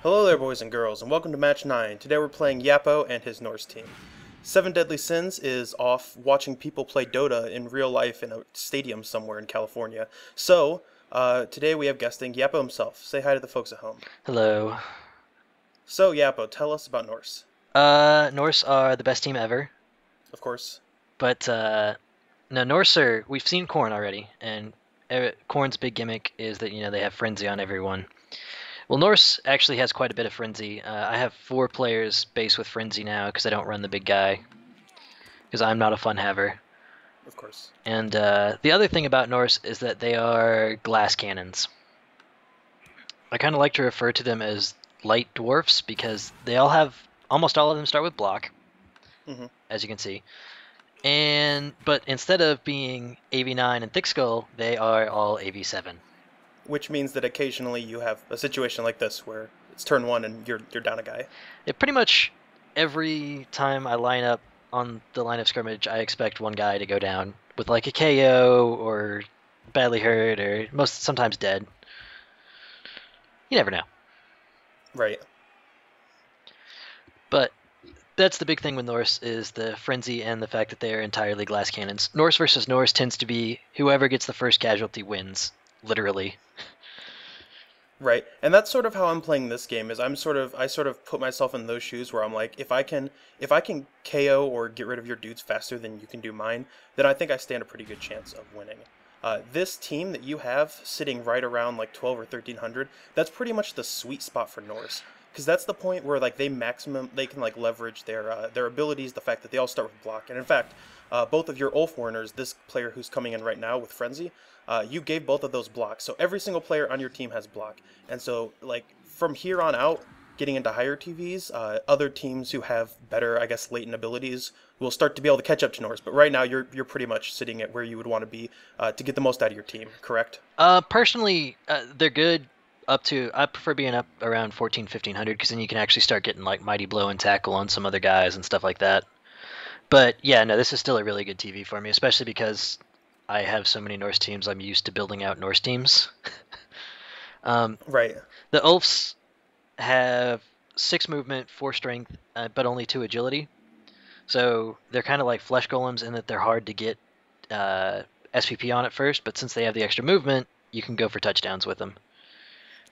Hello there, boys and girls, and welcome to Match 9. Today we're playing Yapo and his Norse team. Seven Deadly Sins is off watching people play Dota in real life in a stadium somewhere in California. So, today we have guesting Yapo himself. Say hi to the folks at home. Hello. So, Yapo, tell us about Norse. Norse are the best team ever, Of course. but no, we've seen Corn already, and Corn's big gimmick is that they have frenzy on everyone. Well, Norse actually has quite a bit of frenzy. I have 4 players base with frenzy now because I don't run the big guy because I'm not a fun haver. Of course. And the other thing about Norse is that they are glass cannons. I kind of like to refer to them as light dwarfs because almost all of them start with block, Mm-hmm. as you can see. But instead of being AV9 and thick skull, they are all AV7. Which means that occasionally you have a situation like this where it's turn 1 and you're down a guy. Pretty much every time I line up on the line of scrimmage, I expect one guy to go down with like a KO or badly hurt or sometimes dead. You never know. Right. But that's the big thing with Norse is the frenzy and the fact that they are entirely glass cannons. Norse versus Norse tends to be whoever gets the first casualty wins, literally. Right. And that's sort of how I'm playing this game is I sort of put myself in those shoes where I'm like, if I can KO or get rid of your dudes faster than you can do mine, then I think I stand a pretty good chance of winning. This team that you have sitting right around like 12 or 1300, that's pretty much the sweet spot for Norse. Because that's the point where like they can like leverage their abilities, the fact that they all start with block. And in fact, both of your Ulfwarners, this player who's coming in right now with Frenzy, you gave both of those blocks. So every single player on your team has block. And so like from here on out, getting into higher TVs, other teams who have better, I guess, latent abilities will start to be able to catch up to Norse. But right now, you're pretty much sitting at where you would want to be to get the most out of your team. Correct? Personally, they're good up to. I prefer being up around 14, 1500 because then you can actually start getting like mighty blow and tackle on some other guys and stuff like that. But yeah, no, this is still a really good TV for me, especially because I have so many Norse teams. I'm used to building out Norse teams. Right. The Ulfs have 6 movement, 4 strength, but only 2 agility. So they're kind of like flesh golems in that they're hard to get SPP on at first, but since they have the extra movement, you can go for touchdowns with them.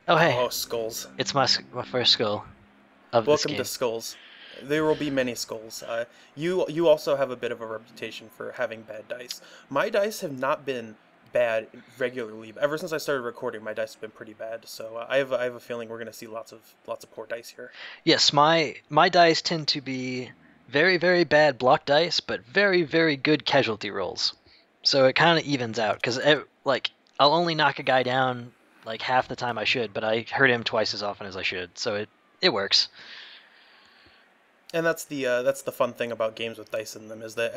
Oh hey, Oh, skulls. it's my first skull of this Welcome game. to skulls. There will be many skulls. You also have a bit of a reputation for having bad dice. My dice have not been bad regularly. Ever since I started recording, my dice have been pretty bad. So I have a feeling we're gonna see lots of poor dice here. Yes, my dice tend to be very very bad block dice, but very very good casualty rolls. So it kind of evens out because like I'll only knock a guy down like half the time I should, but I hurt him twice as often as I should. So it works. And that's the fun thing about games with dice in them is that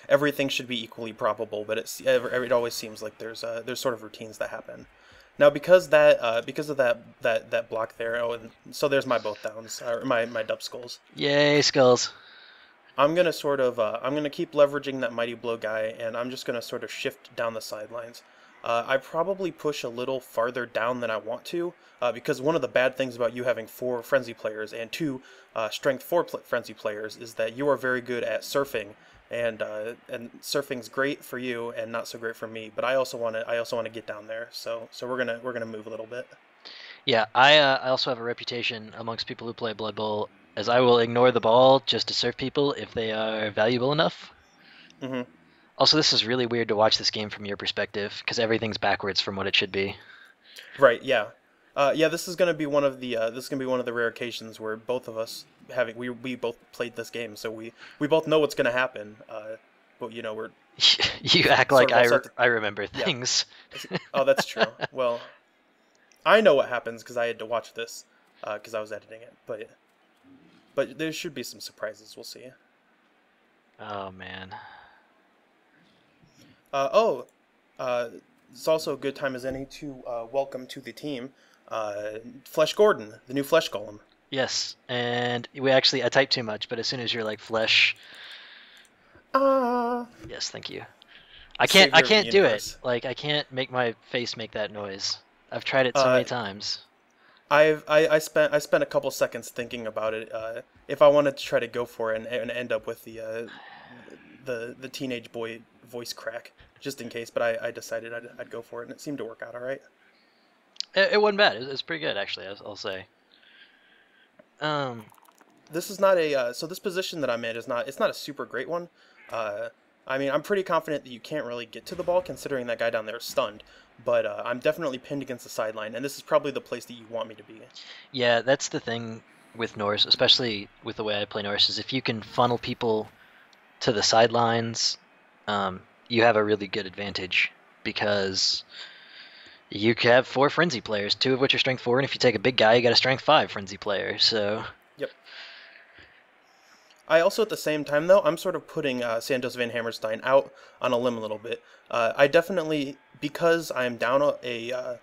everything should be equally probable, but it always seems like there's sort of routines that happen. Now because of that block there, oh, and so there's my both downs, or my dub skulls. Yay, skulls. I'm gonna keep leveraging that mighty blow guy, and I'm just gonna sort of shift down the sidelines. I probably push a little farther down than I want to, because one of the bad things about you having 4 frenzy players and 2 strength 4 frenzy players is that you are very good at surfing, and surfing's great for you and not so great for me. But I also want to get down there, so we're gonna move a little bit. Yeah, I also have a reputation amongst people who play Blood Bowl as I will ignore the ball just to serve people if they are valuable enough. Hmm. Also, this is really weird to watch this game from your perspective because everything's backwards from what it should be. Right. Yeah. Yeah. This is gonna be one of the rare occasions where both of us we both played this game, so we both know what's gonna happen. But we're You act sort like of also have to. I remember Yeah. things. Oh, that's true. Well, I know what happens because I had to watch this because I was editing it. But there should be some surprises. We'll see. Oh man. Oh, it's also a good time as any to welcome to the team Flesh Gordon, the new Flesh Golem. Yes, and I typed too much, but as soon as you're like flesh, Ah, yes, thank you. I savior of the can't do it. universe. Like I can't make my face make that noise. I've tried it so Uh, many times. I spent a couple seconds thinking about it. If I wanted to try to go for it and end up with the teenage boy voice crack, just in case, but I decided I'd go for it, and it seemed to work out all right. It wasn't bad. It was pretty good actually. I'll say. Um, This is not a so this position that I'm in is not it's not a super great one. Uh, I mean, I'm pretty confident that you can't really get to the ball considering that guy down there is stunned, but I'm definitely pinned against the sideline, and this is probably the place that you want me to be. yeah, that's the thing with Norse, especially with the way I play Norse, is if you can funnel people to the sidelines, you have a really good advantage because you can have four frenzy players, two of which are strength four, and if you take a big guy, you got a strength five frenzy player. So Yep. I also, at the same time, though, I'm sort of putting Santos Van Hammerstein out on a limb a little bit. I definitely, because I'm down a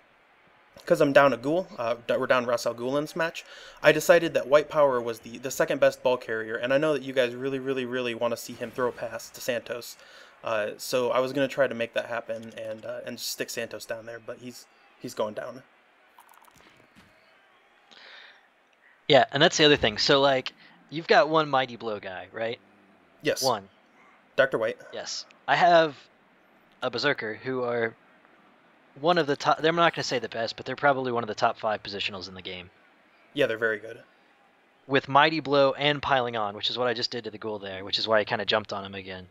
ghoul, we're down Ras Al Ghul in this match, I decided that White Power was the second best ball carrier, and I know that you guys really, really, really want to see him throw a pass to Santos. So I was going to try to make that happen and just stick Santos down there, but he's going down. yeah, and that's the other thing. So like, you've got one mighty blow guy, right? Yes, One, Dr. White. yes. I have a berserker who are one of the top. They're not going to say the best, but they're probably one of the top five positionals in the game. Yeah, they're very good. With mighty blow and piling on, which is what I just did to the ghoul there, which is why I kind of jumped on him again.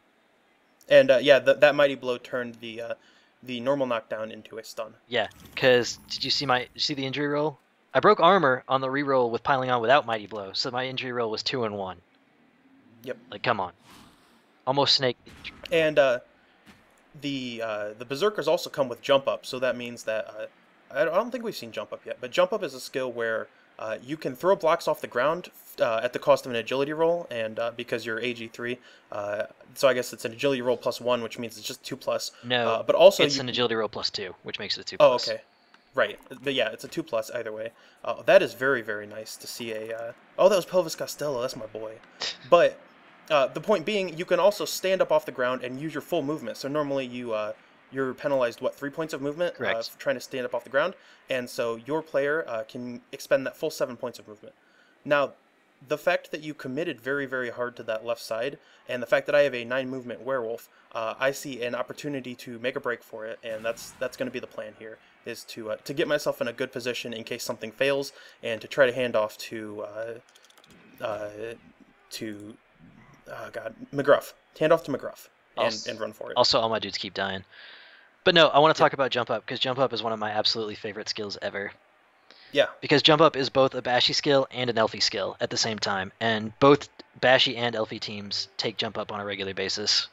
And yeah, that mighty blow turned the normal knockdown into a stun. Yeah, because did you see the injury roll? I broke armor on the reroll with piling on without mighty blow, so my injury roll was 2 and 1. Yep. Like, come on, almost snake. And the berserkers also come with jump up, so that means that I don't think we've seen jump up yet, but jump up is a skill where you can throw blocks off the ground at the cost of an agility roll, and because you're AG3, so I guess it's an agility roll +1, which means it's just 2 plus. No, but also it's an agility roll +2, which makes it a 2 Oh, plus. okay. Right, but yeah, it's a 2 plus either way. That is very, very nice to see a. Oh, that was Pelvis Costello. That's my boy. But the point being, you can also stand up off the ground and use your full movement. So normally you're penalized 3 points of movement Correct. for trying to stand up off the ground, and so your player can expend that full 7 points of movement. Now, the fact that you committed very, very hard to that left side, and the fact that I have a 9 movement werewolf, I see an opportunity to make a break for it, and that's going to be the plan here, is to get myself in a good position in case something fails, and to try to hand off to God, McGruff. Hand off to McGruff and run for it. Also, all my dudes keep dying. But no, I want to talk Yep. about jump up, because jump up is one of my absolutely favorite skills ever. Yeah. Because jump up is both a bashy skill and an elfie skill at the same time, and both bashy and elfie teams take jump up on a regular basis.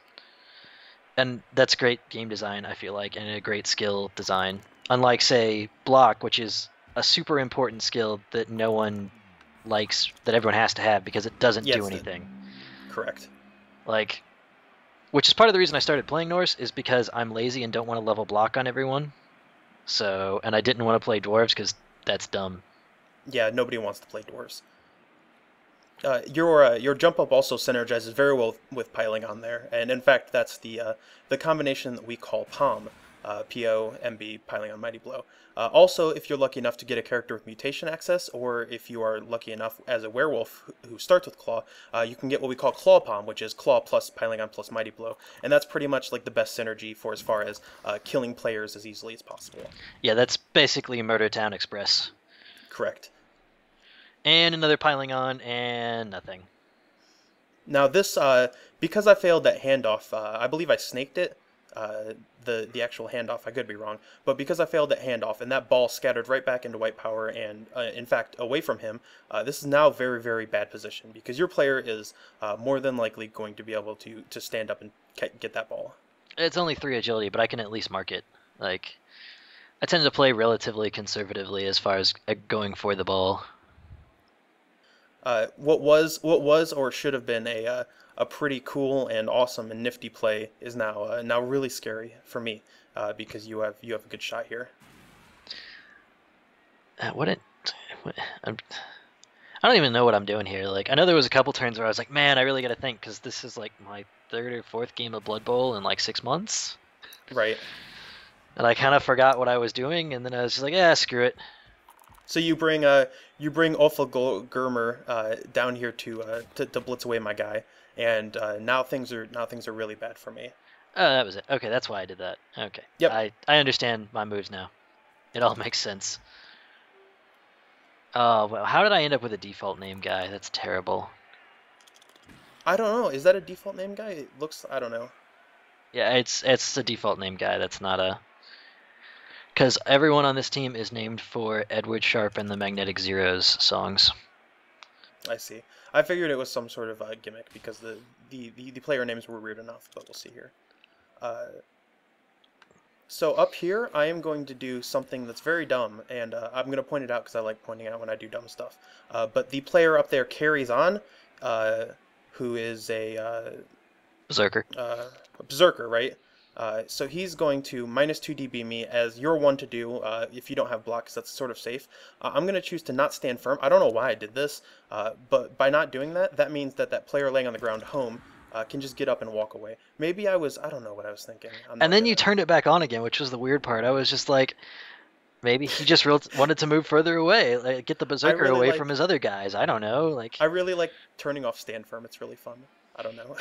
And that's great game design, I feel like, and a great skill design. Unlike, say, block, which is a super important skill that no one likes, that everyone has to have because it doesn't do anything. Correct. Like, which is part of the reason I started playing Norse, is because I'm lazy and don't want to level block on everyone. So, and I didn't want to play dwarves because that's dumb. Yeah, nobody wants to play dwarves. Your jump up also synergizes very well with piling on there, and in fact that's the combination that we call POM, POMB, piling on mighty blow. Also, if you're lucky enough to get a character with mutation access, or if you are lucky enough as a werewolf who starts with claw, you can get what we call claw POM, which is claw plus piling on plus mighty blow, and that's pretty much like the best synergy for as far as killing players as easily as possible. Yeah, that's basically Murder Town Express. Correct. And another piling on, and nothing. Now this, because I failed that handoff, I believe I snaked it, the actual handoff. I could be wrong, but because I failed that handoff and that ball scattered right back into White Power and, in fact, away from him, this is now very, very bad position because your player is more than likely going to be able to stand up and get that ball. It's only 3 agility, but I can at least mark it. Like, I tend to play relatively conservatively as far as going for the ball. What was or should have been a pretty cool and awesome and nifty play is now really scary for me because you have a good shot here. What I don't even know what I'm doing here. Like, I know there was a couple turns where I was like, man, I really got to think, because this is like my 3rd or 4th game of Blood Bowl in like 6 months. Right. And I kind of forgot what I was doing, and then I was just like, yeah, screw it. So you bring Germer down here to blitz away my guy, and now things are really bad for me. Oh, that was it. Okay, that's why I did that. Okay. Yep. I understand my moves now. It all makes sense. Oh, well, how did I end up with a default name guy? That's terrible. I don't know. Is that a default name guy? It looks. I don't know. Yeah, it's a default name guy. That's not a... Because everyone on this team is named for Edward Sharpe and the Magnetic Zeros songs. I see. I figured it was some sort of gimmick because the player names were weird enough, but we'll see here. Uh, so up here, I am going to do something that's very dumb, and I'm going to point it out because I like pointing out when I do dumb stuff. But the player up there carries on, who is Berserker. a berserker, right? So he's going to -2 dB me as you're one to do if you don't have block, because that's sort of safe. I'm going to choose to not stand firm. I don't know why I did this, but by not doing that, that means that that player laying on the ground home can just get up and walk away. Maybe I don't know what I was thinking. And then you turned it back on again, which was the weird part. I was just like, maybe he just wanted to move further away, like get the Berserker really away like- from his other guys. I don't know. Like I really like turning off stand firm. It's really fun. I don't know.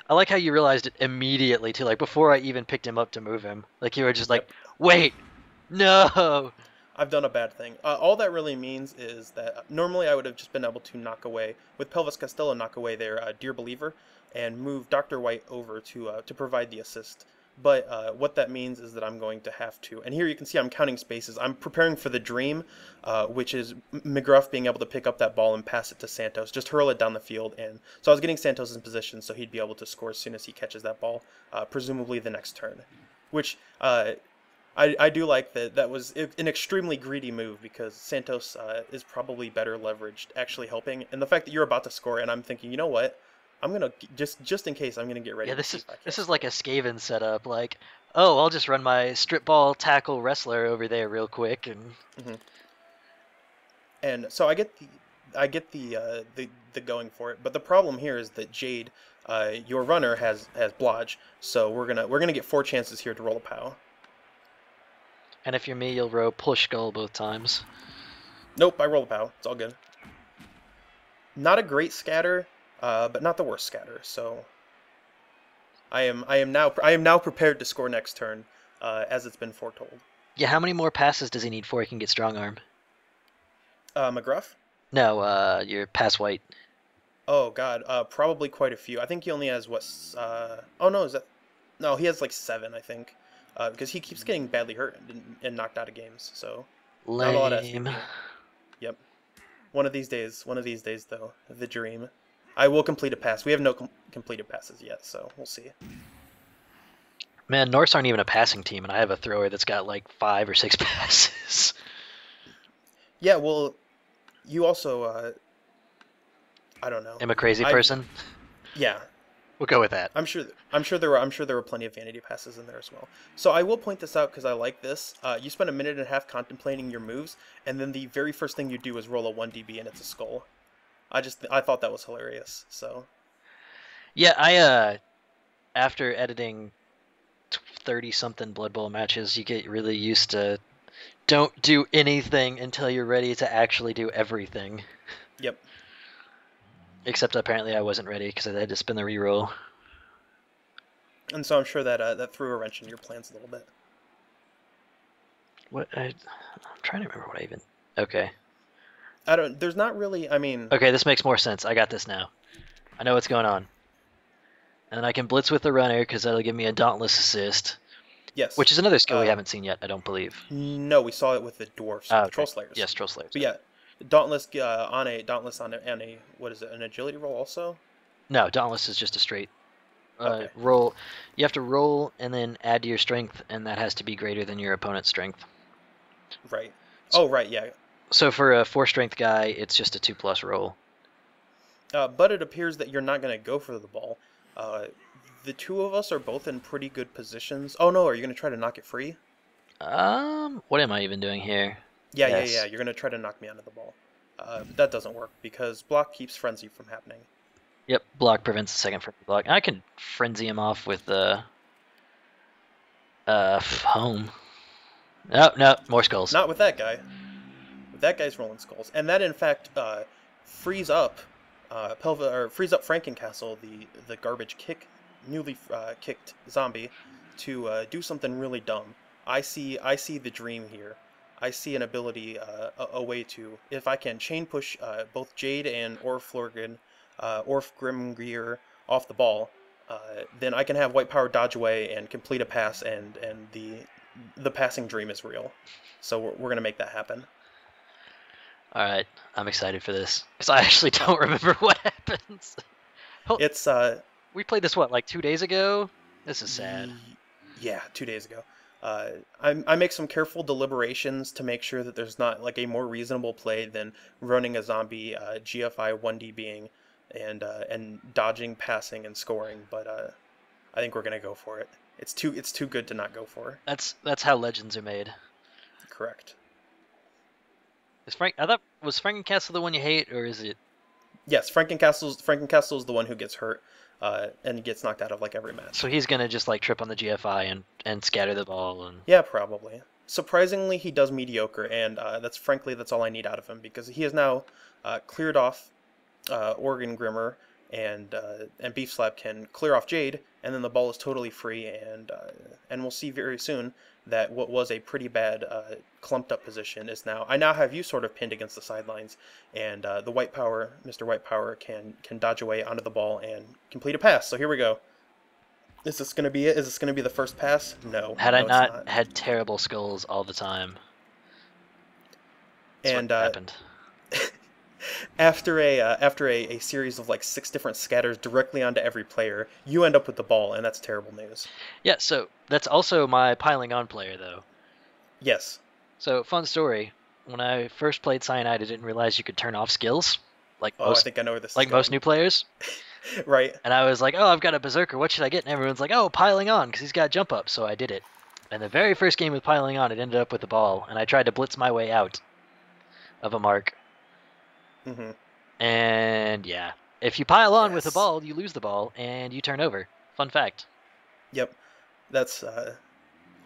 I like how you realized it immediately too. Like before I even picked him up to move him, like you were just like, Yep. wait, no. I've done a bad thing. All that really means is that normally I would have just been able to knock away, with Pelvis Costello, knock away their Dear Believer and move Dr. White over to provide the assist. But what that means is that I'm going to have to, and here you can see I'm counting spaces. I'm preparing for the dream, which is McGruff being able to pick up that ball and pass it to Santos, just hurl it down the field. And so I was getting Santos in position so he'd be able to score as soon as he catches that ball, presumably the next turn, which I do like that. That was an extremely greedy move because Santos is probably better leveraged actually helping. And the fact that you're about to score and I'm thinking, you know what? I'm gonna just in case I'm gonna get ready. Yeah, to this see is if I can this is score. like a Skaven setup. Like, oh, I'll just run my strip ball tackle wrestler over there real quick, and Mhm. And so I get the going for it. But the problem here is that Jade, your runner has blodge. So we're gonna get 4 chances here to roll a pow. and if you're me, you'll row push skull both times. Nope, I roll a pow. It's all good. Not a great scatter, but not the worst scatter. So I am now prepared to score next turn, as it's been foretold. Yeah, how many more passes does he need before he can get strong arm? McGruff? No, your pass white. Oh God, probably quite a few. I think he only has oh no, is that? No, he has like 7, I think, because he keeps getting badly hurt and knocked out of games. So not a lot of Lame. SVP. Yep. One of these days though, the dream. I will complete a pass. We have no completed passes yet, so we'll see. Man, Norse aren't even a passing team, and I have a thrower that's got like 5 or 6 passes. Yeah, well, you also, I don't know. Am a crazy I- person? Yeah, We'll go with that. I'm sure there were plenty of vanity passes in there as well. So I will point this out because I like this. You spend a minute and a half contemplating your moves, and then the very first thing you do is roll a 1 dB and it's a skull. I thought that was hilarious. So Yeah, I after editing 30 something Blood Bowl matches, you get really used to don't do anything until you're ready to actually do everything. yep. Except apparently I wasn't ready because I had to spin the reroll. And so I'm sure that that threw a wrench in your plans a little bit. I'm trying to remember what I even. Okay. There's not really. I mean. Okay, this makes more sense. I got this now. I know what's going on. And I can blitz with the runner because that'll give me a dauntless assist, Yes. which is another skill we haven't seen yet, I don't believe. No, we saw it with the dwarfs, the Okay. troll slayers. Yes, Troll Slayers. But yeah, dauntless on a what is it? An agility roll also. No, dauntless is just a straight Okay. roll. You have to roll and then add to your strength, and that has to be greater than your opponent's strength. Right. Oh, right. Yeah. So for a 4 strength guy, it's just a 2+ roll. But it appears that you're not going to go for the ball. The two of us are both in pretty good positions. Oh no, are you going to try to knock it free? What am I even doing here? Yeah, Yes. yeah. You're going to try to knock me out of the ball. That doesn't work because block keeps frenzy from happening. Yep, block prevents the second frenzy block. I can frenzy him off with the home. No, more skulls. Not with that guy. That guy's rolling skulls, and that in fact frees up frees up Frankencastle, the garbage newly kicked zombie, to do something really dumb. I see the dream here. I see an ability, a way to, if I can chain push both Jade and Orf Grimgear off the ball, then I can have white power dodge away and complete a pass, and the passing dream is real. So we're gonna make that happen. All right, I'm excited for this because I actually don't remember what happens. It's we played this what, like 2 days ago? This is sad. Yeah, 2 days ago. I make some careful deliberations to make sure that there's not like a more reasonable play than running a zombie GFI 1D being and dodging, passing, and scoring. But I think we're gonna go for it. It's too good to not go for. That's how legends are made. Correct. Was Frankencastle the one you hate, or is it? Yes, Frankencastle's the one who gets hurt and gets knocked out of like every match. So he's gonna just like trip on the GFI and scatter the ball and. Yeah, probably. Surprisingly, he does mediocre, and that's all I need out of him because he has now cleared off Oregon Grimmer, and Beef Slab can clear off Jade, and then the ball is totally free, and we'll see very soon that what was a pretty bad clumped up position is now. I now have you sort of pinned against the sidelines, and the White Power, Mr. White Power, can dodge away onto the ball and complete a pass. So here we go. Is this gonna be it? Is this gonna be the first pass? No. Had no, I it's not had terrible skulls all the time. That's and what happened. After a series of like 6 different scatters directly onto every player, you end up with the ball, and that's terrible news. Yeah, so that's also my piling on player though. Yes. So fun story. When I first played Cyanide, I didn't realize you could turn off skills, like I think I know where this is like most going. new players. Right. And I was like, oh, I've got a berserker. What should I get? And everyone's like, oh, piling on, because he's got jump up. So I did it. And the very first game with piling on, it ended up with the ball, and I tried to blitz my way out of a mark. Mm-hmm. And yeah, if you pile on with the Yes. ball, you lose the ball and you turn over. Fun fact. Yep. That's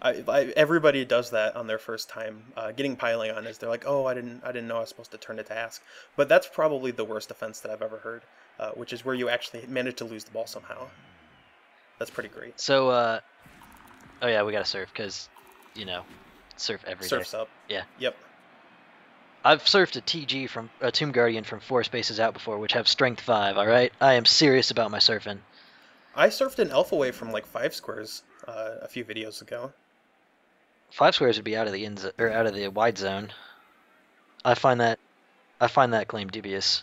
everybody does that on their first time getting piling on. Is they're like, oh, I didn't know I was supposed to turn it to ask. But that's probably the worst offense that I've ever heard, which is where you actually manage to lose the ball somehow. That's pretty great. So, oh yeah, we gotta surf because, surf every day. Surf's up. Yeah. Yep. I've surfed a TG from a Tomb Guardian from 4 spaces out before, which have strength 5. All right, I am serious about my surfing. I surfed an alpha wave from like 5 squares a few videos ago. 5 squares would be out of the out of the wide zone. I find that claim dubious.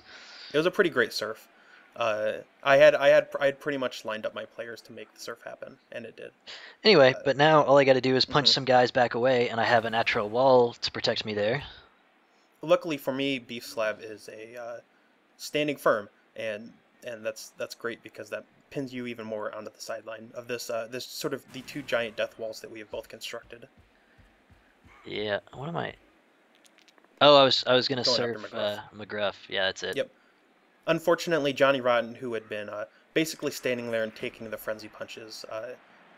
It was a pretty great surf. I had pretty much lined up my players to make the surf happen, and it did. Anyway, but now all I got to do is punch some guys back away, and I have a natural wall to protect me there. Luckily for me, Beef Slab is a standing firm, and that's great because that pins you even more onto the sideline of this sort of the 2 giant death walls that we have both constructed. Yeah, what am I? Oh, I was gonna Going surf after McGruff. Yeah, that's it. Yep. Unfortunately, Johnny Rotten, who had been basically standing there and taking the frenzy punches,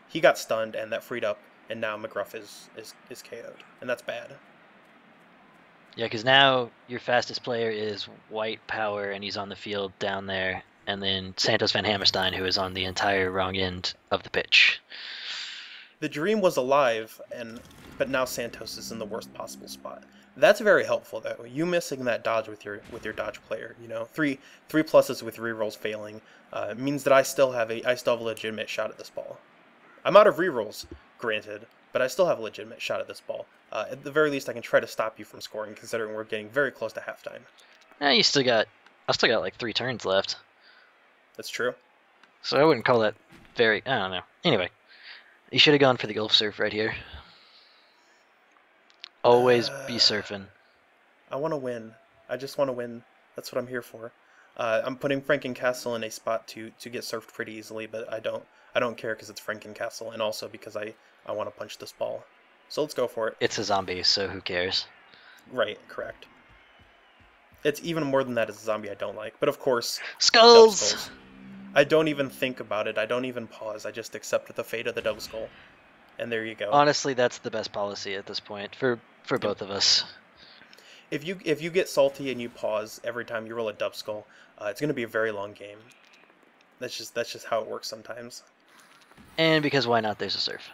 he got stunned, and that freed up, and now McGruff is KO'd, and that's bad. Yeah, because now your fastest player is White Power, and he's on the field down there, and then Santos Van Hammerstein, who is on the entire wrong end of the pitch. The dream was alive, but now Santos is in the worst possible spot. That's very helpful, though. You missing that dodge with your dodge player, three pluses with rerolls failing, means that I still have a legitimate shot at this ball. I'm out of rerolls, granted, but I still have a legitimate shot at this ball. At the very least, I can try to stop you from scoring, considering we're getting very close to halftime. I still got like 3 turns left. That's true. So I wouldn't call that very. I don't know. Anyway, you should have gone for the Gulf Surf right here. Always be surfing. I want to win. I just want to win. That's what I'm here for. I'm putting Frankencastle in a spot to get surfed pretty easily, but I don't care because it's Frankencastle, and also because I want to punch this ball. So let's go for it. It's a zombie, so who cares? Right, correct. It's even more than that as a zombie I don't like, but of course, Skulls! I don't even think about it. I don't even pause. I just accept the fate of the double skull. And there you go. Honestly, that's the best policy at this point for both of us. if you get salty and you pause every time you roll a dub skull, it's going to be a very long game. That's just how it works sometimes. And because why not? There's a surf.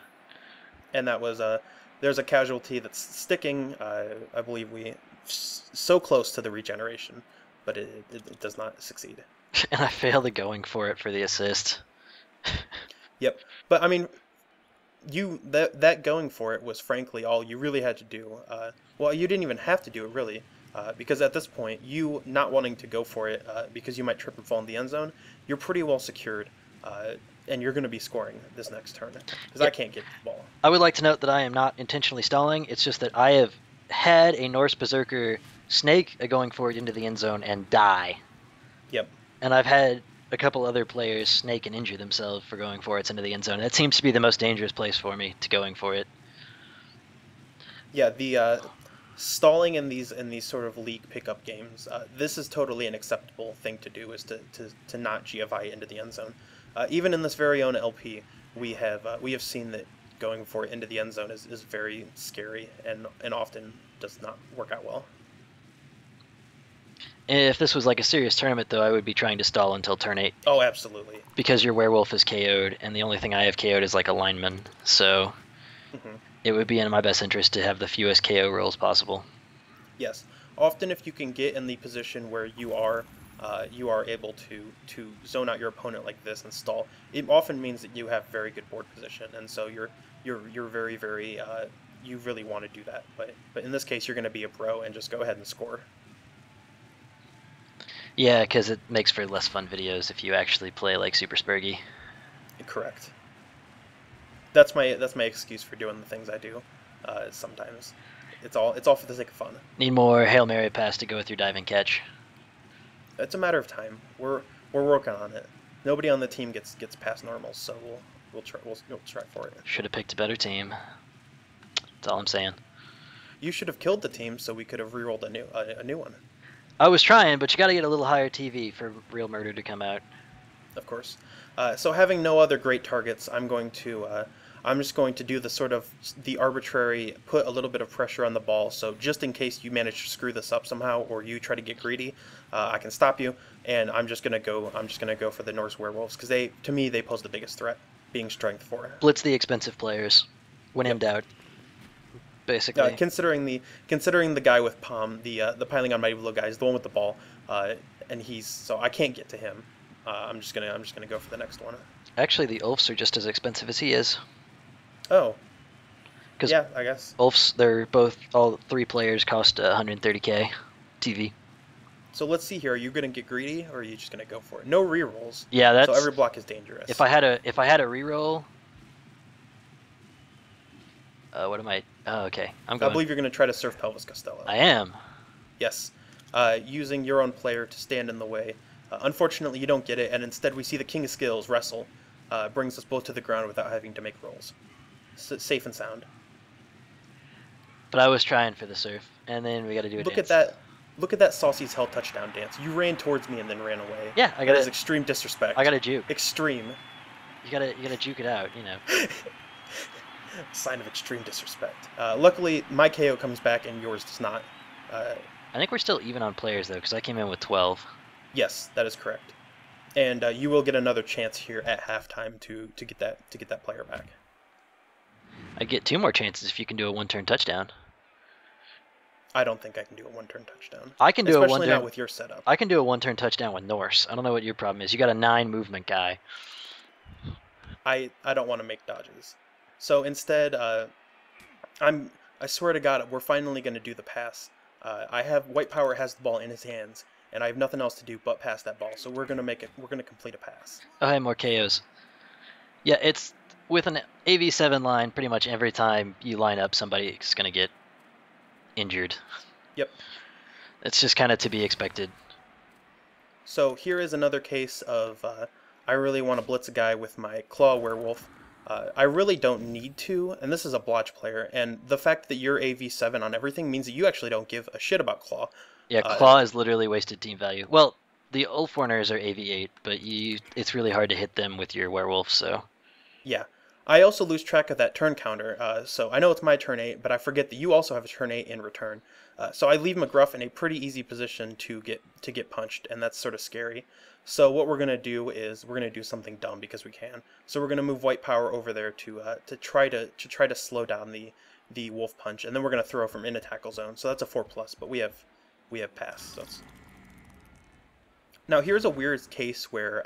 And that was there's a casualty that's sticking. I believe we so close to the regeneration, but it does not succeed. And I failed the going for it for the assist. Yep. But I mean, that going for it was frankly all you really had to do. Well, you didn't even have to do it really, because at this point, you not wanting to go for it because you might trip and fall in the end zone, you're pretty well secured, and you're going to be scoring this next turn because I can't get the ball. I would like to note that I am not intentionally stalling. It's just that I have had a Norse Berserker snake going forward into the end zone and die. Yep. And I've had a couple other players snake and injure themselves for going for it into the end zone. That seems to be the most dangerous place for me to going for it. Yeah, the stalling in these sort of league pickup games, this is totally an acceptable thing to do, is to not GFI into the end zone. Even in this very own LP, we have seen that going for it into the end zone is very scary and often does not work out well. If this was like a serious tournament, though, I would be trying to stall until turn 8. Oh, absolutely. Because your werewolf is KO'd, and the only thing I have KO'd is like a lineman, so it would be in my best interest to have the fewest KO rolls possible. Yes. Often if you can get in the position where you are able to zone out your opponent like this and stall, it often means that you have very good board position, and so you're very, very you really want to do that. But in this case, you're going to be a pro and just go ahead and score. Yeah, because it makes for less fun videos if you actually play like Super Spurgy. Correct. That's my excuse for doing the things I do. Sometimes it's all for the sake of fun. Need more Hail Mary pass to go with your diving catch. It's a matter of time. We're working on it. Nobody on the team gets past normals, so we'll try for it. Should have picked a better team. That's all I'm saying. You should have killed the team so we could have rerolled a new one. I was trying, but you got to get a little higher TV for real murder to come out. Of course. So having no other great targets, I'm just going to do the arbitrary, put a little bit of pressure on the ball. So just in case you manage to screw this up somehow, or you try to get greedy, I can stop you. And I'm just gonna go for the Norse werewolves because to me they pose the biggest threat, being strength 4. Blitz the expensive players when in doubt. Basically. Considering the guy with Palm, the piling on mighty blow guy is the one with the ball, and so I can't get to him. I'm just gonna go for the next one. Actually, the Ulfs are just as expensive as he is. Oh. Yeah, I guess. Ulfs, all 3 players cost 130k TV. So let's see here. Are you gonna get greedy, or are you just gonna go for it? No rerolls. Yeah, so every block is dangerous. If I had a reroll. What am I? Oh, okay. I believe you're going to try to surf Pelvis Costello. I am. Yes. Using your own player to stand in the way. Unfortunately, you don't get it, and instead we see the King of Skills wrestle. Brings us both to the ground without having to make rolls. Safe and sound. But I was trying for the surf, and then we got to do a dance. Look at that Saucy's Hell touchdown dance. You ran towards me and then ran away. Yeah, that is extreme disrespect. I got to juke. Extreme. You gotta juke it out, you know. Sign of extreme disrespect. Luckily, my KO comes back and yours does not. I think we're still even on players though, because I came in with 12. Yes, that is correct. And you will get another chance here at halftime to get that player back. I get 2 more chances if you can do a 1-turn touchdown. I don't think I can do a 1-turn touchdown. I can do a 1-turn. Especially not with your setup. I can do a 1-turn touchdown with Norse. I don't know what your problem is. You got a 9 movement guy. I don't want to make dodges. So instead, I swear to God, we're finally going to do the pass. White Power has the ball in his hands, and I have nothing else to do but pass that ball. So we're going to complete a pass. Oh, hey, more KOs. Yeah, it's with an AV7 line, pretty much every time you line up, somebody's going to get injured. Yep. It's just kind of to be expected. So here is another case of I really want to blitz a guy with my Claw Werewolf. I really don't need to, and this is a blotch player, and the fact that you're AV7 on everything means that you actually don't give a shit about Claw. Yeah, Claw is literally wasted team value. Well, the Ulfwarners are AV8, but it's really hard to hit them with your Werewolf, so... Yeah. I also lose track of that turn counter, so I know it's my turn 8, but I forget that you also have a turn 8 in return. So I leave McGruff in a pretty easy position to get punched, and that's sort of scary. So what we're gonna do is we're gonna do something dumb because we can. So we're gonna move white power over there to try to slow down the wolf punch, and then we're gonna throw from in a tackle zone. So that's a 4+, but we have pass. So it's... Now here's a weird case where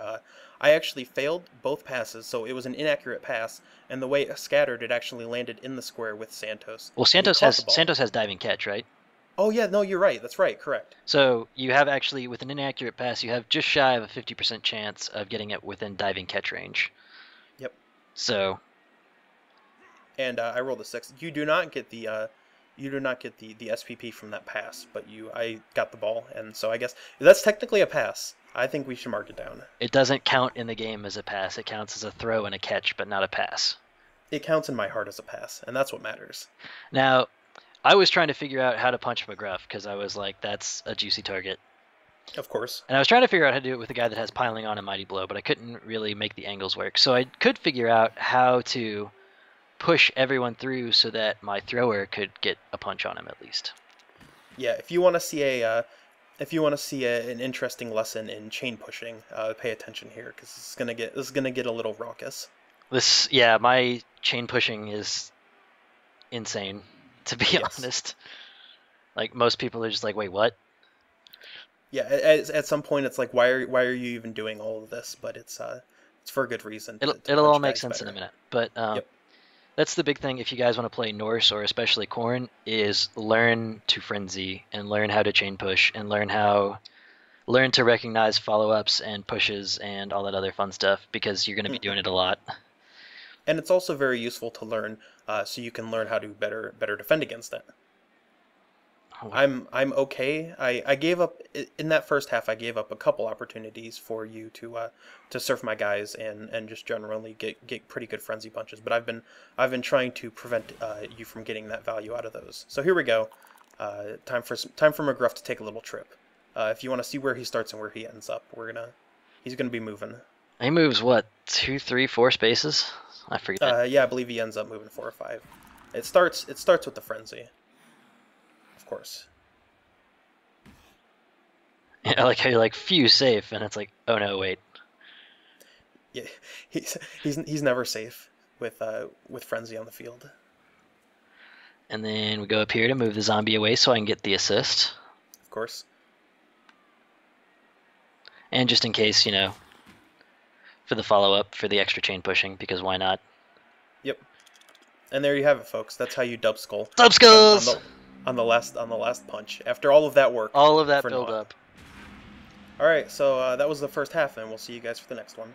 I actually failed both passes, so it was an inaccurate pass, and the way it scattered, it actually landed in the square with Santos. Well, And he Santos caught the has ball. Santos has diving catch, right? Oh yeah, no, you're right. That's right. Correct. So you have actually, with an inaccurate pass, you have just shy of a 50% chance of getting it within diving catch range. Yep. So. And I rolled a 6. You do not get the SPP from that pass, but I got the ball, and so I guess that's technically a pass. I think we should mark it down. It doesn't count in the game as a pass. It counts as a throw and a catch, but not a pass. It counts in my heart as a pass, and that's what matters. Now, I was trying to figure out how to punch McGruff because I was like, that's a juicy target. Of course. And I was trying to figure out how to do it with a guy that has piling on and mighty blow, but I couldn't really make the angles work. So I could figure out how to push everyone through so that my thrower could get a punch on him at least. Yeah, if you want to see an interesting lesson in chain pushing, pay attention here because this is gonna get a little raucous. My chain pushing is insane, to be honest. Like most people are just like, wait, what? Yeah, at some point it's like, why are you even doing all of this? But it's for a good reason. It'll all make sense better. in a minute. But Yep. That's the big thing if you guys want to play Norse or especially Khorne, is learn to frenzy and learn how to chain push and learn to recognize follow-ups and pushes and all that other fun stuff because you're going to be doing it a lot. And it's also very useful to learn, so you can learn how to better defend against it. I'm okay. I gave up in that first half. I gave up a couple opportunities for you to surf my guys and just generally get pretty good frenzy punches. But I've been trying to prevent you from getting that value out of those. So here we go. Time for McGruff to take a little trip. If you want to see where he starts and where he ends up, he's gonna be moving. He moves what, 2, 3, 4 spaces? I forget. Yeah, I believe he ends up moving 4 or 5. It starts with the frenzy. Of course. I like how you're like, phew, safe, and it's like, oh no, wait. Yeah, he's never safe with frenzy on the field. And then we go up here to move the zombie away so I can get the assist. Of course. And just in case, for the follow-up, for the extra chain pushing, because why not? Yep. And there you have it, folks. That's how you dub skull. Dub skulls! On the last punch. After all of that work. All of that build up. All right, so that was the first half, and we'll see you guys for the next one.